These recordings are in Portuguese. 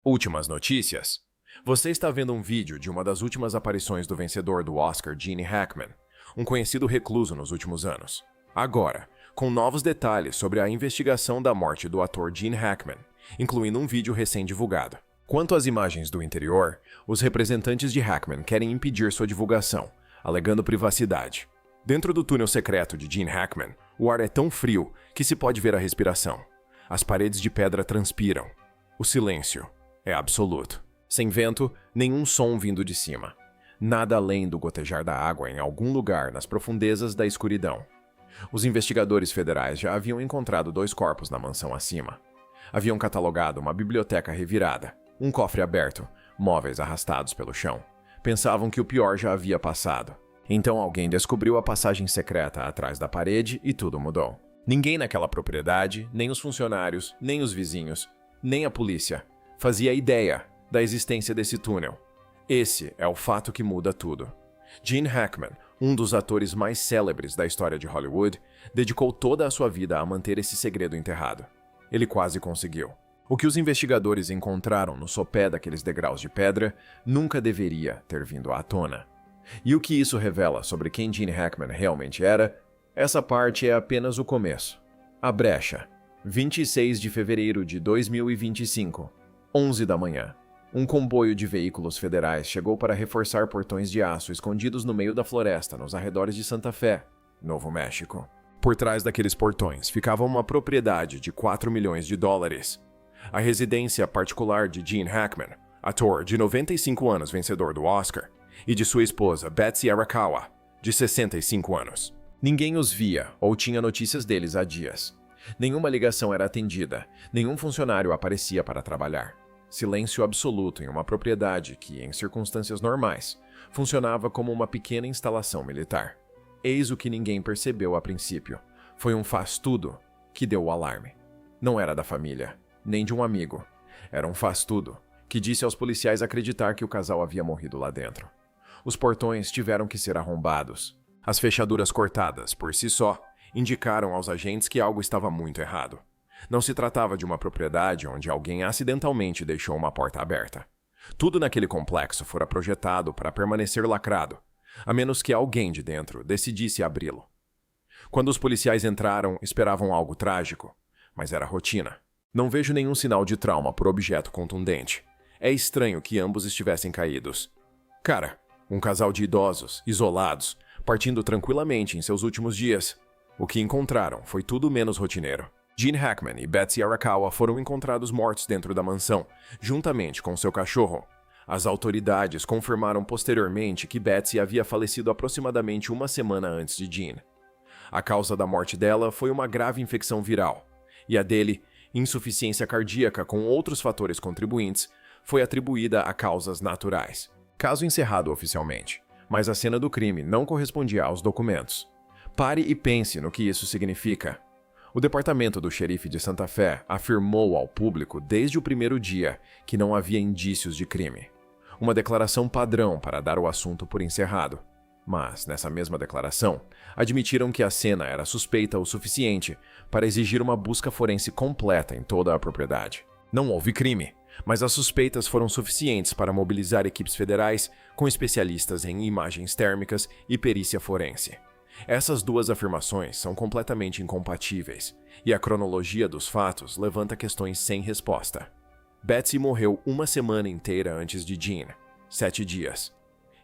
Últimas notícias. Você está vendo um vídeo de uma das últimas aparições do vencedor do Oscar, Gene Hackman, um conhecido recluso nos últimos anos. Agora, com novos detalhes sobre a investigação da morte do ator Gene Hackman, incluindo um vídeo recém-divulgado. Quanto às imagens do interior, os representantes de Hackman querem impedir sua divulgação, alegando privacidade. Dentro do túnel secreto de Gene Hackman, o ar é tão frio que se pode ver a respiração. As paredes de pedra transpiram. O silêncio é absoluto. Sem vento, nenhum som vindo de cima. Nada além do gotejar da água em algum lugar nas profundezas da escuridão. Os investigadores federais já haviam encontrado 2 corpos na mansão acima. Haviam catalogado uma biblioteca revirada, um cofre aberto, móveis arrastados pelo chão. Pensavam que o pior já havia passado. Então alguém descobriu a passagem secreta atrás da parede e tudo mudou. Ninguém naquela propriedade, nem os funcionários, nem os vizinhos, nem a polícia, fazia ideia da existência desse túnel. Esse é o fato que muda tudo. Gene Hackman, um dos atores mais célebres da história de Hollywood, dedicou toda a sua vida a manter esse segredo enterrado. Ele quase conseguiu. O que os investigadores encontraram no sopé daqueles degraus de pedra nunca deveria ter vindo à tona. E o que isso revela sobre quem Gene Hackman realmente era, essa parte é apenas o começo. A brecha. 26 de fevereiro de 2025, 11 da manhã. Um comboio de veículos federais chegou para reforçar portões de aço escondidos no meio da floresta nos arredores de Santa Fé, Novo México. Por trás daqueles portões ficava uma propriedade de 4 milhões de dólares. A residência particular de Gene Hackman, ator de 95 anos vencedor do Oscar, e de sua esposa Betsy Arakawa, de 65 anos. Ninguém os via ou tinha notícias deles há dias. Nenhuma ligação era atendida, nenhum funcionário aparecia para trabalhar. Silêncio absoluto em uma propriedade que, em circunstâncias normais, funcionava como uma pequena instalação militar. Eis o que ninguém percebeu a princípio. Foi um faz-tudo que deu o alarme. Não era da família, nem de um amigo. Era um faz-tudo que disse aos policiais acreditar que o casal havia morrido lá dentro. Os portões tiveram que ser arrombados. As fechaduras cortadas, por si só, indicaram aos agentes que algo estava muito errado. Não se tratava de uma propriedade onde alguém acidentalmente deixou uma porta aberta. Tudo naquele complexo fora projetado para permanecer lacrado, a menos que alguém de dentro decidisse abri-lo. Quando os policiais entraram, esperavam algo trágico, mas era rotina. Não vejo nenhum sinal de trauma por objeto contundente. É estranho que ambos estivessem caídos. Cara, um casal de idosos, isolados, partindo tranquilamente em seus últimos dias. O que encontraram foi tudo menos rotineiro. Gene Hackman e Betsy Arakawa foram encontrados mortos dentro da mansão, juntamente com seu cachorro. As autoridades confirmaram posteriormente que Betsy havia falecido aproximadamente uma semana antes de Gene. A causa da morte dela foi uma grave infecção viral, e a dele, insuficiência cardíaca com outros fatores contribuintes, foi atribuída a causas naturais. Caso encerrado oficialmente, mas a cena do crime não correspondia aos documentos. Pare e pense no que isso significa. O departamento do xerife de Santa Fé afirmou ao público desde o primeiro dia que não havia indícios de crime. Uma declaração padrão para dar o assunto por encerrado. Mas, nessa mesma declaração, admitiram que a cena era suspeita o suficiente para exigir uma busca forense completa em toda a propriedade. Não houve crime, mas as suspeitas foram suficientes para mobilizar equipes federais com especialistas em imagens térmicas e perícia forense. Essas duas afirmações são completamente incompatíveis, e a cronologia dos fatos levanta questões sem resposta. Betsy morreu uma semana inteira antes de Gene, 7 dias.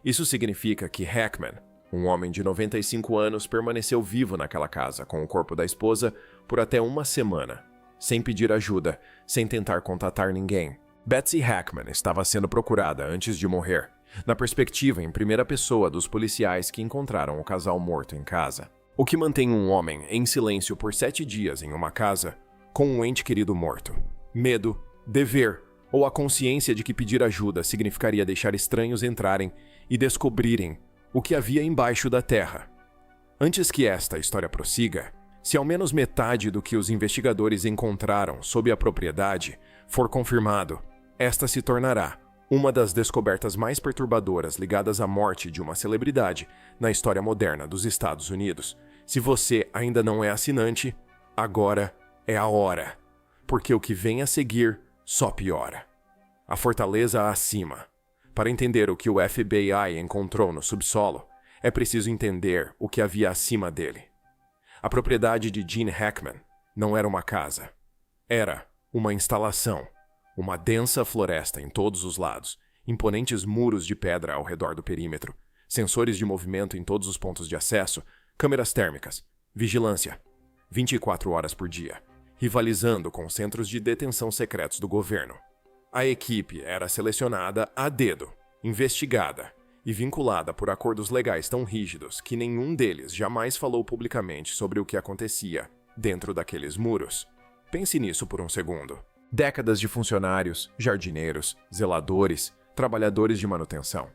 Isso significa que Hackman, um homem de 95 anos, permaneceu vivo naquela casa com o corpo da esposa por até uma semana, sem pedir ajuda, sem tentar contatar ninguém. Betsy Hackman estava sendo procurada antes de morrer, na perspectiva em primeira pessoa dos policiais que encontraram o casal morto em casa. O que mantém um homem em silêncio por 7 dias em uma casa com um ente querido morto? Medo, dever ou a consciência de que pedir ajuda significaria deixar estranhos entrarem e descobrirem o que havia embaixo da terra. Antes que esta história prossiga, se ao menos metade do que os investigadores encontraram sob a propriedade for confirmado, esta se tornará uma das descobertas mais perturbadoras ligadas à morte de uma celebridade na história moderna dos Estados Unidos. Se você ainda não é assinante, agora é a hora, porque o que vem a seguir só piora. A fortaleza acima. Para entender o que o FBI encontrou no subsolo, é preciso entender o que havia acima dele. A propriedade de Gene Hackman não era uma casa. Era uma instalação. Uma densa floresta em todos os lados, imponentes muros de pedra ao redor do perímetro, sensores de movimento em todos os pontos de acesso, câmeras térmicas, vigilância, 24 horas por dia, rivalizando com centros de detenção secretos do governo. A equipe era selecionada a dedo, investigada e vinculada por acordos legais tão rígidos que nenhum deles jamais falou publicamente sobre o que acontecia dentro daqueles muros. Pense nisso por um segundo. Décadas de funcionários, jardineiros, zeladores, trabalhadores de manutenção.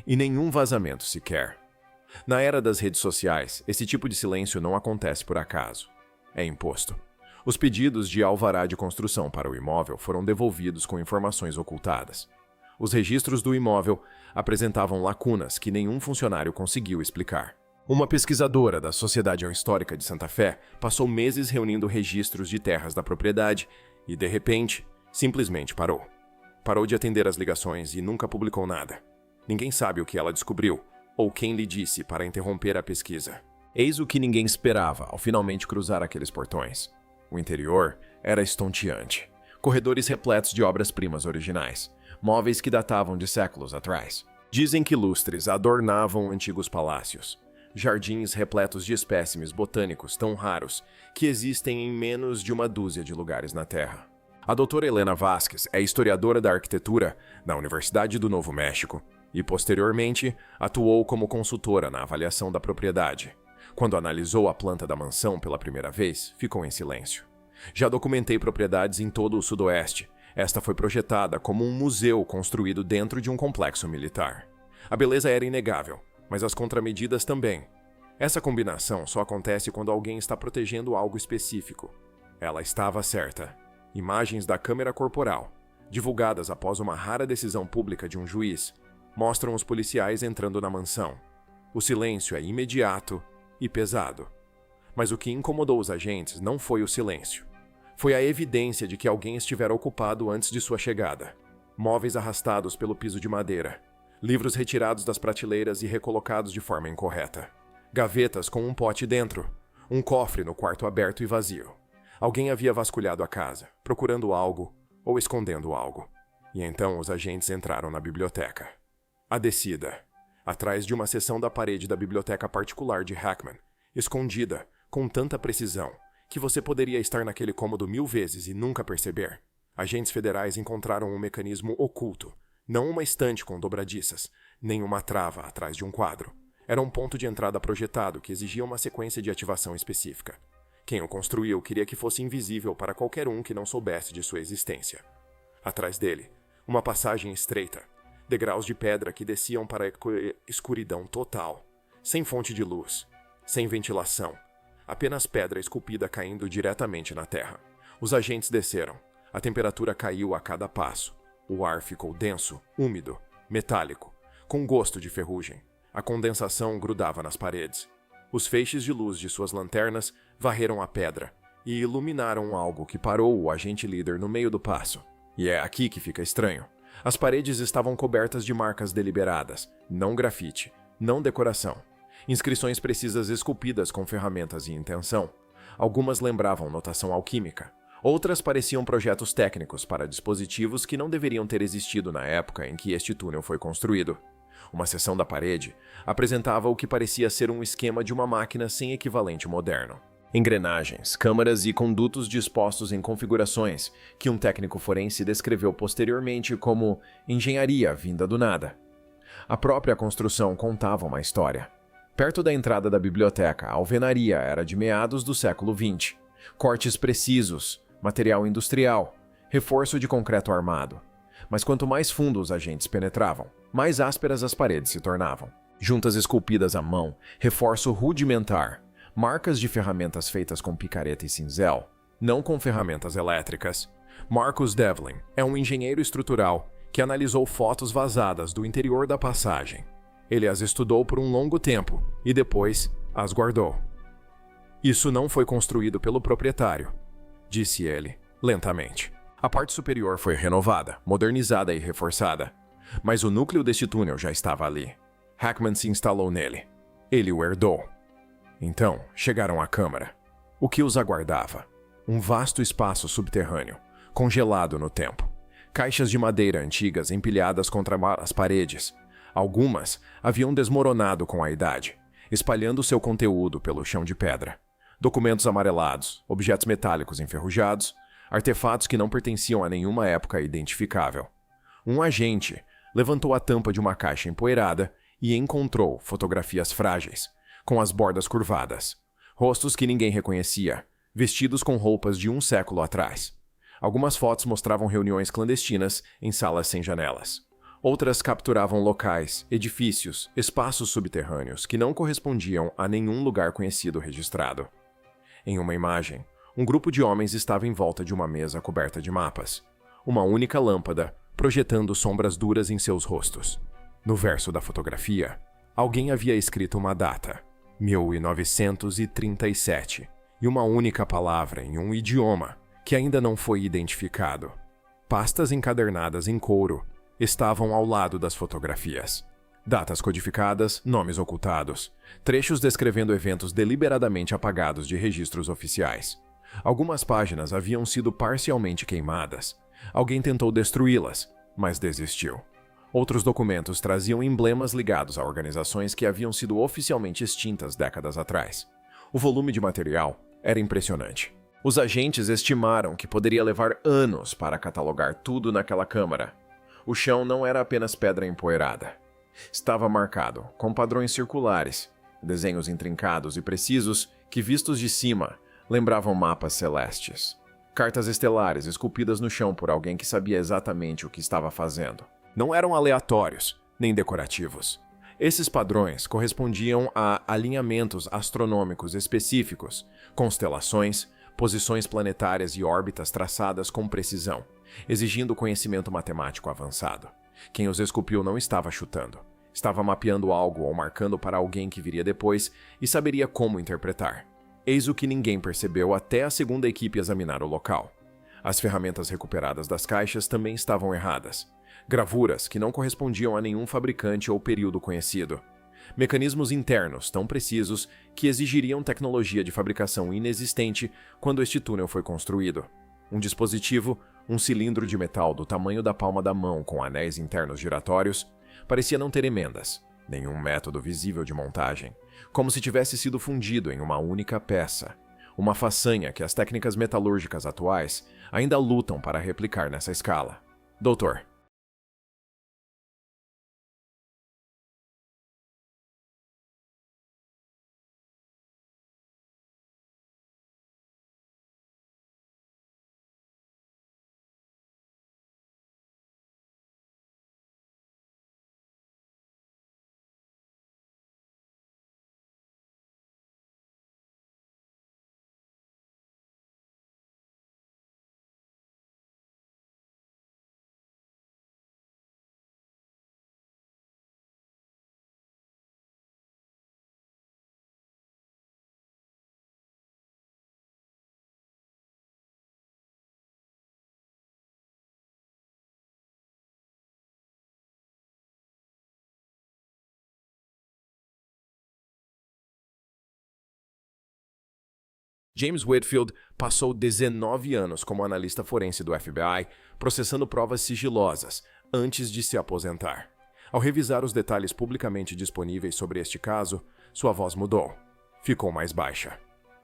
E nenhum vazamento sequer. Na era das redes sociais, esse tipo de silêncio não acontece por acaso. É imposto. Os pedidos de alvará de construção para o imóvel foram devolvidos com informações ocultadas. Os registros do imóvel apresentavam lacunas que nenhum funcionário conseguiu explicar. Uma pesquisadora da Sociedade Histórica de Santa Fé passou meses reunindo registros de terras da propriedade e, de repente, simplesmente parou. Parou de atender as ligações e nunca publicou nada. Ninguém sabe o que ela descobriu ou quem lhe disse para interromper a pesquisa. Eis o que ninguém esperava ao finalmente cruzar aqueles portões. O interior era estonteante. Corredores repletos de obras-primas originais. Móveis que datavam de séculos atrás. Dizem que lustres adornavam antigos palácios. Jardins repletos de espécimes botânicos tão raros que existem em menos de uma dúzia de lugares na Terra. A doutora Helena Vasquez é historiadora da arquitetura na Universidade do Novo México e, posteriormente, atuou como consultora na avaliação da propriedade. Quando analisou a planta da mansão pela primeira vez, ficou em silêncio. Já documentei propriedades em todo o Sudoeste. Esta foi projetada como um museu construído dentro de um complexo militar. A beleza era inegável, mas as contramedidas também. Essa combinação só acontece quando alguém está protegendo algo específico. Ela estava certa. Imagens da câmera corporal, divulgadas após uma rara decisão pública de um juiz, mostram os policiais entrando na mansão. O silêncio é imediato e pesado. Mas o que incomodou os agentes não foi o silêncio. Foi a evidência de que alguém estivera ocupado antes de sua chegada. Móveis arrastados pelo piso de madeira. Livros retirados das prateleiras e recolocados de forma incorreta. Gavetas com um pote dentro. Um cofre no quarto aberto e vazio. Alguém havia vasculhado a casa, procurando algo ou escondendo algo. E então os agentes entraram na biblioteca. A descida. Atrás de uma seção da parede da biblioteca particular de Hackman, escondida com tanta precisão que você poderia estar naquele cômodo 1000 vezes e nunca perceber. Agentes federais encontraram um mecanismo oculto. Não uma estante com dobradiças, nem uma trava atrás de um quadro. Era um ponto de entrada projetado que exigia uma sequência de ativação específica. Quem o construiu queria que fosse invisível para qualquer um que não soubesse de sua existência. Atrás dele, uma passagem estreita, degraus de pedra que desciam para a escuridão total, sem fonte de luz, sem ventilação, apenas pedra esculpida caindo diretamente na terra. Os agentes desceram. A temperatura caiu a cada passo. O ar ficou denso, úmido, metálico, com gosto de ferrugem. A condensação grudava nas paredes. Os feixes de luz de suas lanternas varreram a pedra e iluminaram algo que parou o agente líder no meio do passo. E é aqui que fica estranho. As paredes estavam cobertas de marcas deliberadas, não grafite, não decoração. Inscrições precisas esculpidas com ferramentas e intenção. Algumas lembravam notação alquímica. Outras pareciam projetos técnicos para dispositivos que não deveriam ter existido na época em que este túnel foi construído. Uma seção da parede apresentava o que parecia ser um esquema de uma máquina sem equivalente moderno. Engrenagens, câmaras e condutos dispostos em configurações que um técnico forense descreveu posteriormente como engenharia vinda do nada. A própria construção contava uma história. Perto da entrada da biblioteca, a alvenaria era de meados do século XX. Cortes precisos, material industrial, reforço de concreto armado. Mas quanto mais fundo os agentes penetravam, mais ásperas as paredes se tornavam. Juntas esculpidas à mão, reforço rudimentar, marcas de ferramentas feitas com picareta e cinzel, não com ferramentas elétricas. Marcus Devlin é um engenheiro estrutural que analisou fotos vazadas do interior da passagem. Ele as estudou por um longo tempo e depois as guardou. Isso não foi construído pelo proprietário, disse ele, lentamente. A parte superior foi renovada, modernizada e reforçada, mas o núcleo deste túnel já estava ali. Hackman se instalou nele. Ele o herdou. Então, chegaram à câmara. O que os aguardava? Um vasto espaço subterrâneo, congelado no tempo. Caixas de madeira antigas empilhadas contra as paredes. Algumas haviam desmoronado com a idade, espalhando seu conteúdo pelo chão de pedra. Documentos amarelados, objetos metálicos enferrujados, artefatos que não pertenciam a nenhuma época identificável. Um agente levantou a tampa de uma caixa empoeirada e encontrou fotografias frágeis, com as bordas curvadas. Rostos que ninguém reconhecia, vestidos com roupas de um século atrás. Algumas fotos mostravam reuniões clandestinas em salas sem janelas. Outras capturavam locais, edifícios, espaços subterrâneos que não correspondiam a nenhum lugar conhecido registrado. Em uma imagem, um grupo de homens estava em volta de uma mesa coberta de mapas. Uma única lâmpada projetando sombras duras em seus rostos. No verso da fotografia, alguém havia escrito uma data, 1937, e uma única palavra em um idioma que ainda não foi identificado. Pastas encadernadas em couro estavam ao lado das fotografias. Datas codificadas, nomes ocultados, trechos descrevendo eventos deliberadamente apagados de registros oficiais. Algumas páginas haviam sido parcialmente queimadas. Alguém tentou destruí-las, mas desistiu. Outros documentos traziam emblemas ligados a organizações que haviam sido oficialmente extintas décadas atrás. O volume de material era impressionante. Os agentes estimaram que poderia levar anos para catalogar tudo naquela câmara. O chão não era apenas pedra empoeirada. Estava marcado com padrões circulares, desenhos intrincados e precisos que, vistos de cima, lembravam mapas celestes. Cartas estelares esculpidas no chão por alguém que sabia exatamente o que estava fazendo. Não eram aleatórios, nem decorativos. Esses padrões correspondiam a alinhamentos astronômicos específicos, constelações, posições planetárias e órbitas traçadas com precisão, exigindo conhecimento matemático avançado. Quem os esculpiu não estava chutando. Estava mapeando algo ou marcando para alguém que viria depois e saberia como interpretar. Eis o que ninguém percebeu até a segunda equipe examinar o local. As ferramentas recuperadas das caixas também estavam erradas. Gravuras que não correspondiam a nenhum fabricante ou período conhecido. Mecanismos internos tão precisos que exigiriam tecnologia de fabricação inexistente quando este túnel foi construído. Um dispositivo, um cilindro de metal do tamanho da palma da mão com anéis internos giratórios, parecia não ter emendas, nenhum método visível de montagem, como se tivesse sido fundido em uma única peça. Uma façanha que as técnicas metalúrgicas atuais ainda lutam para replicar nessa escala. Doutor. James Whitfield passou 19 anos como analista forense do FBI, processando provas sigilosas, antes de se aposentar. Ao revisar os detalhes publicamente disponíveis sobre este caso, sua voz mudou. Ficou mais baixa.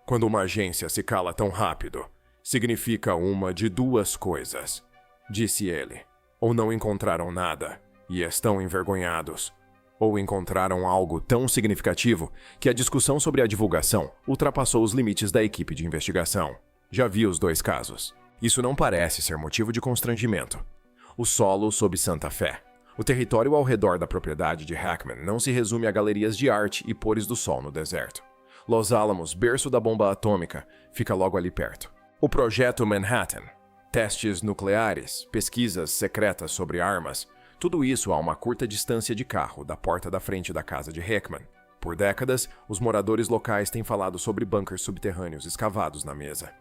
Quando uma agência se cala tão rápido, significa uma de duas coisas, disse ele. Ou não encontraram nada, e estão envergonhados. Ou encontraram algo tão significativo que a discussão sobre a divulgação ultrapassou os limites da equipe de investigação. Já vi os dois casos. Isso não parece ser motivo de constrangimento. O solo sob Santa Fé. O território ao redor da propriedade de Hackman não se resume a galerias de arte e pôres do sol no deserto. Los Alamos, berço da bomba atômica, fica logo ali perto. O Projeto Manhattan. Testes nucleares, pesquisas secretas sobre armas. Tudo isso a uma curta distância de carro da porta da frente da casa de Hackman. Por décadas, os moradores locais têm falado sobre bunkers subterrâneos escavados na mesa.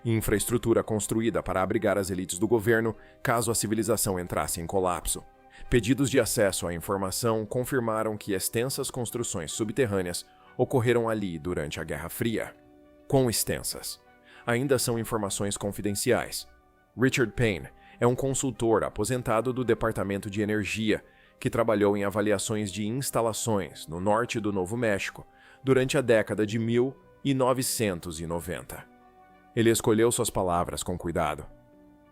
infraestrutura construída para abrigar as elites do governo caso a civilização entrasse em colapso. Pedidos de acesso à informação confirmaram que extensas construções subterrâneas ocorreram ali durante a Guerra Fria. Quão extensas? Ainda são informações confidenciais. Richard Payne é um consultor aposentado do Departamento de Energia que trabalhou em avaliações de instalações no norte do Novo México durante a década de 1990. Ele escolheu suas palavras com cuidado.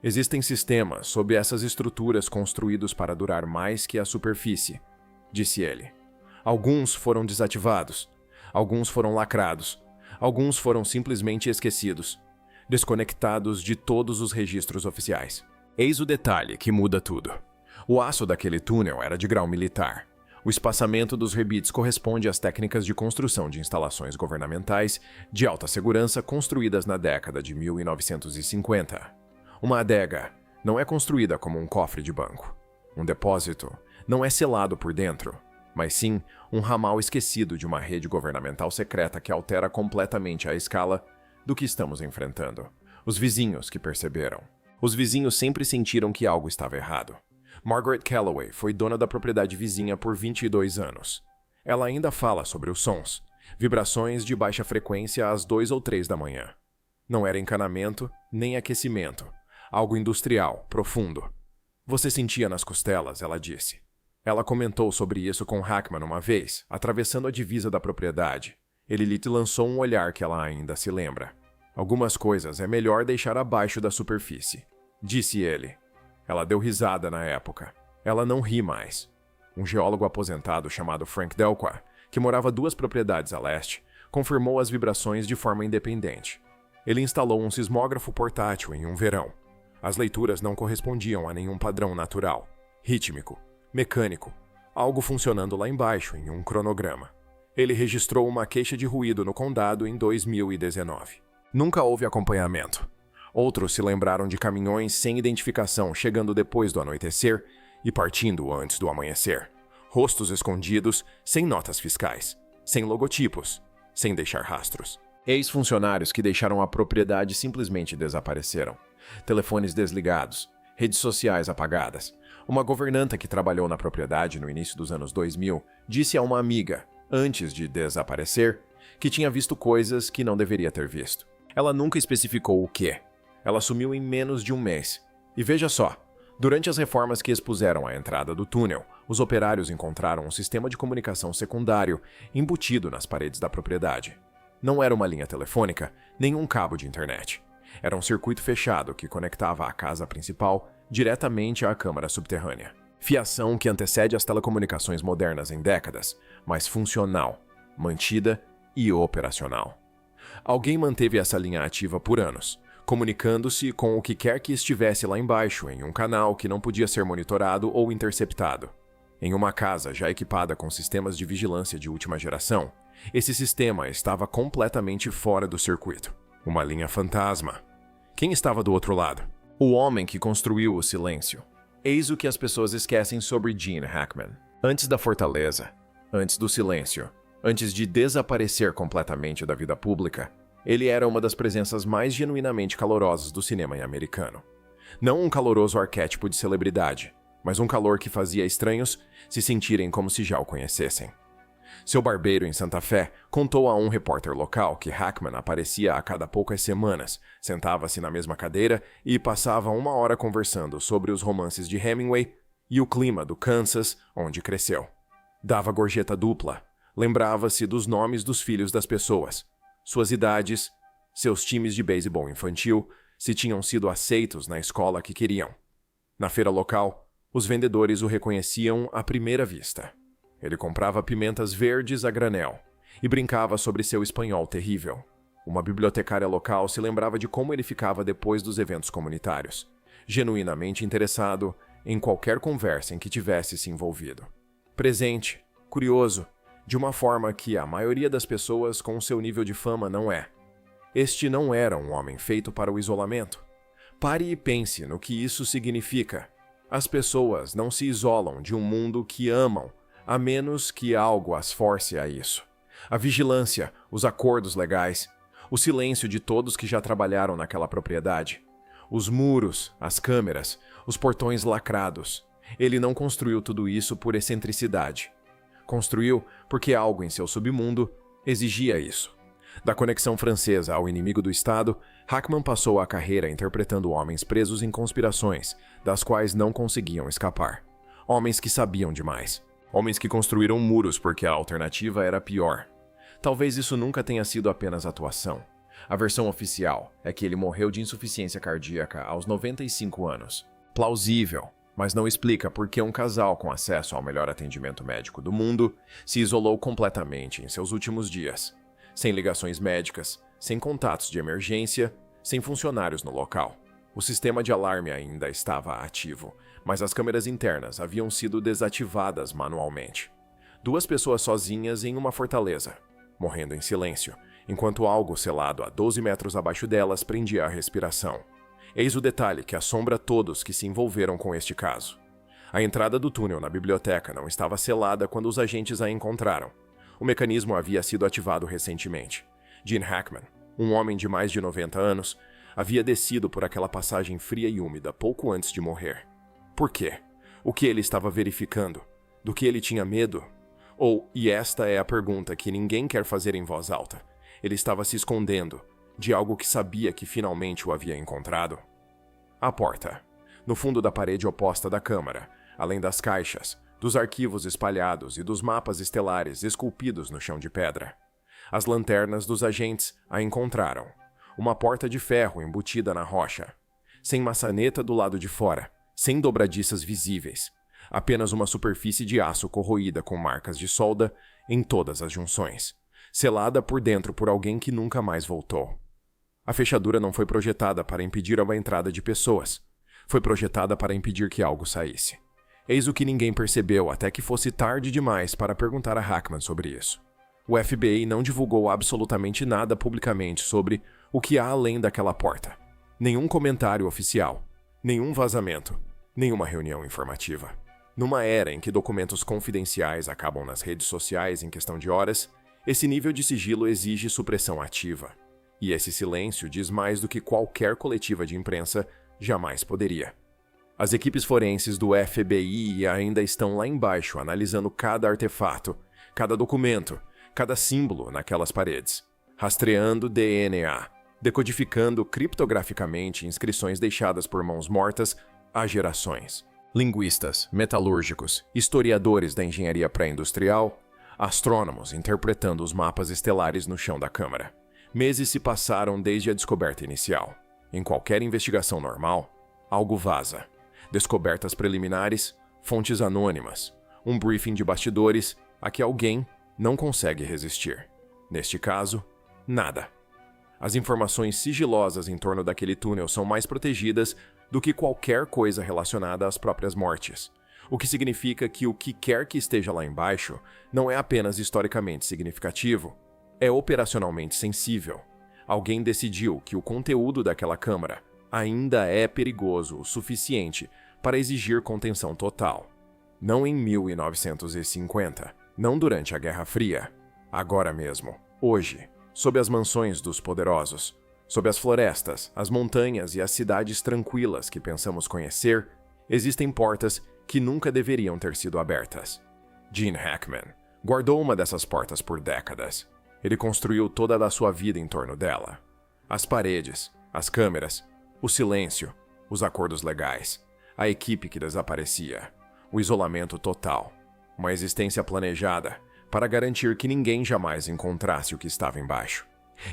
Existem sistemas sob essas estruturas construídos para durar mais que a superfície, disse ele. Alguns foram desativados, alguns foram lacrados, alguns foram simplesmente esquecidos, desconectados de todos os registros oficiais. Eis o detalhe que muda tudo. O aço daquele túnel era de grau militar. O espaçamento dos rebites corresponde às técnicas de construção de instalações governamentais de alta segurança construídas na década de 1950. Uma adega não é construída como um cofre de banco. Um depósito não é selado por dentro, mas sim um ramal esquecido de uma rede governamental secreta que altera completamente a escala do que estamos enfrentando. Os vizinhos que perceberam. Os vizinhos sempre sentiram que algo estava errado. Margaret Calloway foi dona da propriedade vizinha por 22 anos. Ela ainda fala sobre os sons, vibrações de baixa frequência às 2 ou 3 da manhã. Não era encanamento, nem aquecimento. Algo industrial, profundo. Você sentia nas costelas, ela disse. Ela comentou sobre isso com Hackman uma vez, atravessando a divisa da propriedade. Ele lhe lançou um olhar que ela ainda se lembra. Algumas coisas é melhor deixar abaixo da superfície, disse ele. Ela deu risada na época. Ela não ri mais. Um geólogo aposentado chamado Frank Delqua, que morava 2 propriedades a leste, confirmou as vibrações de forma independente. Ele instalou um sismógrafo portátil em um verão. As leituras não correspondiam a nenhum padrão natural, rítmico, mecânico, algo funcionando lá embaixo em um cronograma. Ele registrou uma queixa de ruído no condado em 2019. Nunca houve acompanhamento. Outros se lembraram de caminhões sem identificação chegando depois do anoitecer e partindo antes do amanhecer. Rostos escondidos, sem notas fiscais, sem logotipos, sem deixar rastros. Ex-funcionários que deixaram a propriedade simplesmente desapareceram. Telefones desligados, redes sociais apagadas. Uma governanta que trabalhou na propriedade no início dos anos 2000 disse a uma amiga, antes de desaparecer, que tinha visto coisas que não deveria ter visto. Ela nunca especificou o quê. Ela sumiu em menos de um mês. E veja só, durante as reformas que expuseram a entrada do túnel, os operários encontraram um sistema de comunicação secundário embutido nas paredes da propriedade. Não era uma linha telefônica, nem um cabo de internet. Era um circuito fechado que conectava a casa principal diretamente à câmara subterrânea. Fiação que antecede as telecomunicações modernas em décadas, mas funcional, mantida e operacional. Alguém manteve essa linha ativa por anos, comunicando-se com o que quer que estivesse lá embaixo em um canal que não podia ser monitorado ou interceptado. Em uma casa já equipada com sistemas de vigilância de última geração, esse sistema estava completamente fora do circuito. Uma linha fantasma. Quem estava do outro lado? O homem que construiu o silêncio. Eis o que as pessoas esquecem sobre Gene Hackman. Antes da fortaleza, antes do silêncio, antes de desaparecer completamente da vida pública, ele era uma das presenças mais genuinamente calorosas do cinema americano. Não um caloroso arquétipo de celebridade, mas um calor que fazia estranhos se sentirem como se já o conhecessem. Seu barbeiro em Santa Fé contou a um repórter local que Hackman aparecia a cada poucas semanas, sentava-se na mesma cadeira e passava 1 hora conversando sobre os romances de Hemingway e o clima do Kansas, onde cresceu. Dava gorjeta dupla, lembrava-se dos nomes dos filhos das pessoas, suas idades, seus times de beisebol infantil, se tinham sido aceitos na escola que queriam. Na feira local, os vendedores o reconheciam à primeira vista. Ele comprava pimentas verdes a granel e brincava sobre seu espanhol terrível. Uma bibliotecária local se lembrava de como ele ficava depois dos eventos comunitários, genuinamente interessado em qualquer conversa em que tivesse se envolvido. Presente, curioso, de uma forma que a maioria das pessoas com seu nível de fama não é. Este não era um homem feito para o isolamento. Pare e pense no que isso significa. As pessoas não se isolam de um mundo que amam, a menos que algo as force a isso. A vigilância, os acordos legais, O silêncio de todos que já trabalharam naquela propriedade. Os muros, as câmeras, os portões lacrados. Ele não construiu tudo isso por excentricidade. Construiu porque algo em seu submundo exigia isso. Da conexão francesa ao inimigo do Estado, Hackman passou a carreira interpretando homens presos em conspirações, das quais não conseguiam escapar. Homens que sabiam demais. Homens que construíram muros porque a alternativa era pior. Talvez isso nunca tenha sido apenas atuação. A versão oficial é que ele morreu de insuficiência cardíaca aos 95 anos. Plausível, mas não explica por que um casal com acesso ao melhor atendimento médico do mundo se isolou completamente em seus últimos dias. Sem ligações médicas, sem contatos de emergência, sem funcionários no local. O sistema de alarme ainda estava ativo, mas as câmeras internas haviam sido desativadas manualmente. 2 pessoas sozinhas em uma fortaleza, morrendo em silêncio, enquanto algo selado a 12 metros abaixo delas prendia a respiração. Eis o detalhe que assombra todos que se envolveram com este caso. A entrada do túnel na biblioteca não estava selada quando os agentes a encontraram. O mecanismo havia sido ativado recentemente. Gene Hackman, um homem de mais de 90 anos, havia descido por aquela passagem fria e úmida pouco antes de morrer. Por quê? O que ele estava verificando? Do que ele tinha medo? Ou, e esta é a pergunta que ninguém quer fazer em voz alta, ele estava se escondendo de algo que sabia que finalmente o havia encontrado? A porta. No fundo da parede oposta da câmara, além das caixas, dos arquivos espalhados e dos mapas estelares esculpidos no chão de pedra. As lanternas dos agentes a encontraram. Uma porta de ferro embutida na rocha. Sem maçaneta do lado de fora, sem dobradiças visíveis. Apenas uma superfície de aço corroída com marcas de solda em todas as junções. Selada por dentro por alguém que nunca mais voltou. A fechadura não foi projetada para impedir a entrada de pessoas. Foi projetada para impedir que algo saísse. Eis o que ninguém percebeu até que fosse tarde demais para perguntar a Hackman sobre isso. O FBI não divulgou absolutamente nada publicamente sobre o que há além daquela porta. Nenhum comentário oficial, nenhum vazamento, nenhuma reunião informativa. Numa era em que documentos confidenciais acabam nas redes sociais em questão de horas, esse nível de sigilo exige supressão ativa. E esse silêncio diz mais do que qualquer coletiva de imprensa jamais poderia. As equipes forenses do FBI ainda estão lá embaixo analisando cada artefato, cada documento, cada símbolo naquelas paredes, rastreando DNA, decodificando criptograficamente inscrições deixadas por mãos mortas há gerações. Linguistas, metalúrgicos, historiadores da engenharia pré-industrial, astrônomos interpretando os mapas estelares no chão da câmara. Meses se passaram desde a descoberta inicial. Em qualquer investigação normal, algo vaza. Descobertas preliminares, fontes anônimas, um briefing de bastidores a que alguém não consegue resistir. Neste caso, nada. As informações sigilosas em torno daquele túnel são mais protegidas do que qualquer coisa relacionada às próprias mortes, o que significa que o que quer que esteja lá embaixo não é apenas historicamente significativo, é operacionalmente sensível. Alguém decidiu que o conteúdo daquela câmara ainda é perigoso o suficiente para exigir contenção total. Não em 1950, não durante a Guerra Fria, agora mesmo, hoje, sob as mansões dos poderosos, sob as florestas, as montanhas e as cidades tranquilas que pensamos conhecer, existem portas que nunca deveriam ter sido abertas. Gene Hackman guardou uma dessas portas por décadas. Ele construiu toda a sua vida em torno dela. As paredes, as câmeras, o silêncio, os acordos legais, a equipe que desaparecia, o isolamento total, uma existência planejada para garantir que ninguém jamais encontrasse o que estava embaixo.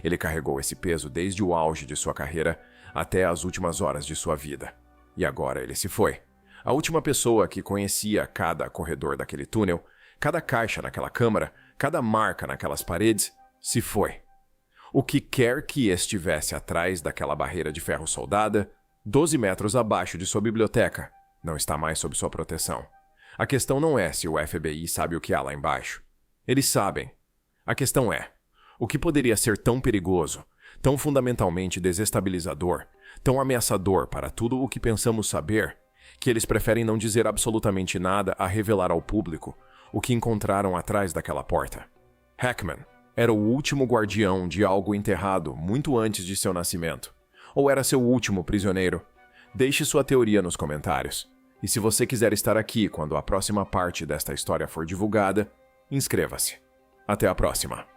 Ele carregou esse peso desde o auge de sua carreira até as últimas horas de sua vida. E agora ele se foi. A última pessoa que conhecia cada corredor daquele túnel, cada caixa naquela câmara, cada marca naquelas paredes, se foi. O que quer que estivesse atrás daquela barreira de ferro soldada, 12 metros abaixo de sua biblioteca, não está mais sob sua proteção. A questão não é se o FBI sabe o que há lá embaixo. Eles sabem. A questão é, o que poderia ser tão perigoso, tão fundamentalmente desestabilizador, tão ameaçador para tudo o que pensamos saber, que eles preferem não dizer absolutamente nada a revelar ao público o que encontraram atrás daquela porta. Hackman Era o último guardião de algo enterrado muito antes de seu nascimento? Ou era seu último prisioneiro? Deixe sua teoria nos comentários. E se você quiser estar aqui quando a próxima parte desta história for divulgada, inscreva-se. Até a próxima!